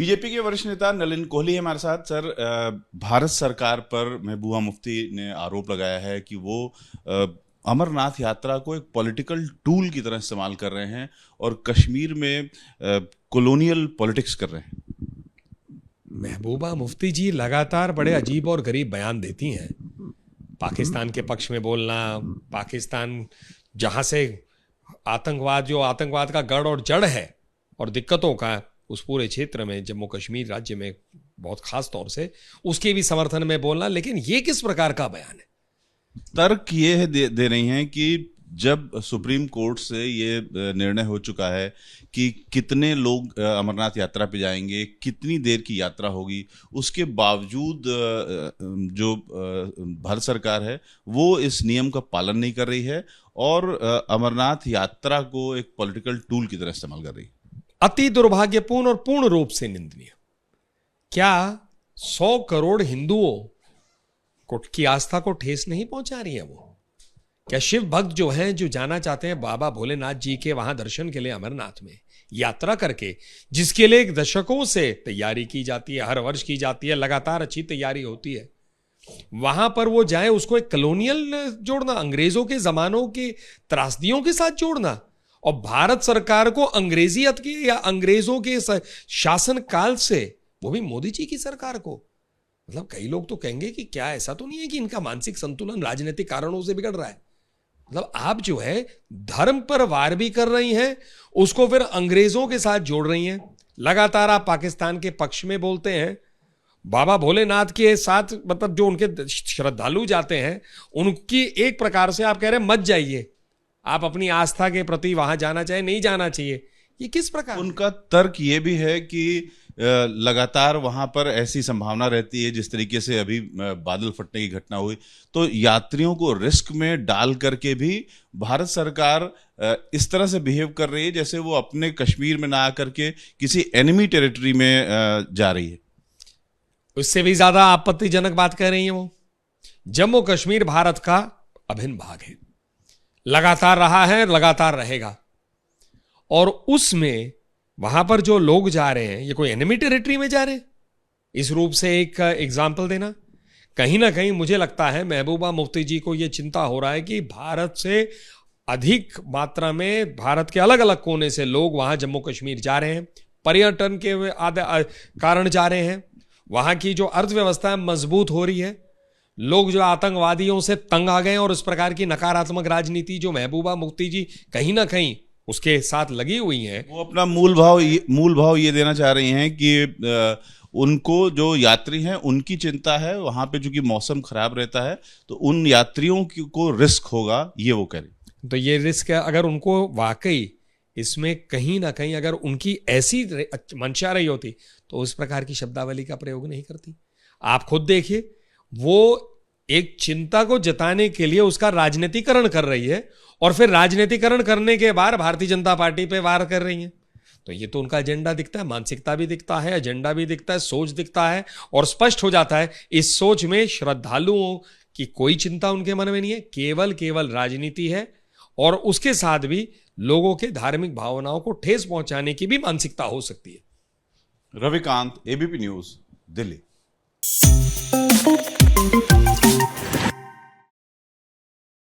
BJP के वरिष्ठ नेता नलिन कोहली हमारे साथ। सर, भारत सरकार पर महबूबा मुफ्ती ने आरोप लगाया है कि वो अमरनाथ यात्रा को एक पॉलिटिकल टूल की तरह इस्तेमाल कर रहे हैं और कश्मीर में कॉलोनियल पॉलिटिक्स कर रहे हैं। महबूबा मुफ्ती जी लगातार बड़े अजीब और गरीब बयान देती हैं। पाकिस्तान के पक्ष में बोलना, पाकिस्तान जहाँ से आतंकवाद का गढ़ और जड़ है और दिक्कतों का उस पूरे क्षेत्र में, जम्मू कश्मीर राज्य में बहुत खास तौर से, उसके भी समर्थन में बोलना। लेकिन ये किस प्रकार का बयान है? तर्क ये दे रही हैं कि जब सुप्रीम कोर्ट से ये निर्णय हो चुका है कि कितने लोग अमरनाथ यात्रा पे जाएंगे, कितनी देर की यात्रा होगी, उसके बावजूद जो भारत सरकार है वो इस नियम का पालन नहीं कर रही है और अमरनाथ यात्रा को एक पॉलिटिकल टूल की तरह इस्तेमाल कर रही है। अति दुर्भाग्यपूर्ण और पूर्ण रूप से निंदनीय। क्या 100 करोड़ हिंदुओं की आस्था को ठेस नहीं पहुंचा रही है वो? क्या शिव भक्त जो हैं, जो जाना चाहते हैं बाबा भोलेनाथ जी के वहां दर्शन के लिए अमरनाथ में यात्रा करके, जिसके लिए दशकों से तैयारी की जाती है, हर वर्ष की जाती है, लगातार अच्छी तैयारी होती है, वहां पर वो जाए, उसको एक कॉलोनियल जोड़ना, अंग्रेजों के जमानों की त्रासदियों के साथ जोड़ना, और भारत सरकार को अंग्रेजियत के या अंग्रेजों के शासन काल से, वो भी मोदी जी की सरकार को, मतलब कई लोग तो कहेंगे कि क्या ऐसा तो नहीं है कि इनका मानसिक संतुलन राजनीतिक कारणों से बिगड़ रहा है? मतलब आप जो है धर्म पर वार भी कर रही हैं, उसको फिर अंग्रेजों के साथ जोड़ रही हैं। लगातार आप पाकिस्तान के पक्ष में बोलते हैं, बाबा भोलेनाथ के साथ, मतलब जो उनके श्रद्धालु जाते हैं उनकी एक प्रकार से आप कह रहे हैं मत जाइए, आप अपनी आस्था के प्रति वहां जाना चाहिए, नहीं जाना चाहिए। ये किस प्रकार? उनका तर्क ये भी है कि लगातार वहां पर ऐसी संभावना रहती है, जिस तरीके से अभी बादल फटने की घटना हुई, तो यात्रियों को रिस्क में डाल करके भी भारत सरकार इस तरह से बिहेव कर रही है जैसे वो अपने कश्मीर में ना आकर के किसी एनिमी टेरिटरी में जा रही है। उससे भी ज्यादा आपत्तिजनक बात कह रही है वो। जम्मू कश्मीर भारत का अभिन्न भाग है, लगातार रहा है, लगातार रहेगा, और उसमें वहां पर जो लोग जा रहे हैं, ये कोई एनिमी टेरिटरी में जा रहे हैं? इस रूप से एक एग्जाम्पल देना, कहीं ना कहीं मुझे लगता है महबूबा मुफ्ती जी को यह चिंता हो रहा है कि भारत से अधिक मात्रा में, भारत के अलग अलग कोने से लोग वहां जम्मू कश्मीर जा रहे हैं, पर्यटन के कारण जा रहे हैं, वहां की जो अर्थव्यवस्था मजबूत हो रही है, लोग जो आतंकवादियों से तंग आ गए, और उस प्रकार की नकारात्मक राजनीति जो महबूबा मुफ्ती जी कहीं ना कहीं उसके साथ लगी हुई हैं, वो अपना मूल भाव ये देना चाह रही हैं कि उनको जो यात्री हैं उनकी चिंता है, वहां पे चूंकि मौसम खराब रहता है तो उन यात्रियों को रिस्क होगा, ये वो कह रही। तो ये रिस्क है, अगर उनको वाकई इसमें कहीं ना कहीं अगर उनकी ऐसी मंशा रही होती तो उस प्रकार की शब्दावली का प्रयोग नहीं करती। आप खुद देखिए, वो एक चिंता को जताने के लिए उसका राजनीतिकरण कर रही है, और फिर राजनीतिकरण करने के बाद भारतीय जनता पार्टी पे वार कर रही है। तो ये तो उनका एजेंडा दिखता है, मानसिकता भी दिखता है, एजेंडा भी दिखता है, सोच दिखता है, और स्पष्ट हो जाता है इस सोच में श्रद्धालुओं की कोई चिंता उनके मन में नहीं है, केवल राजनीति है, और उसके साथ भी लोगों के धार्मिक भावनाओं को ठेस पहुंचाने की भी मानसिकता हो सकती है। Ravikant, ABP news, Delhi.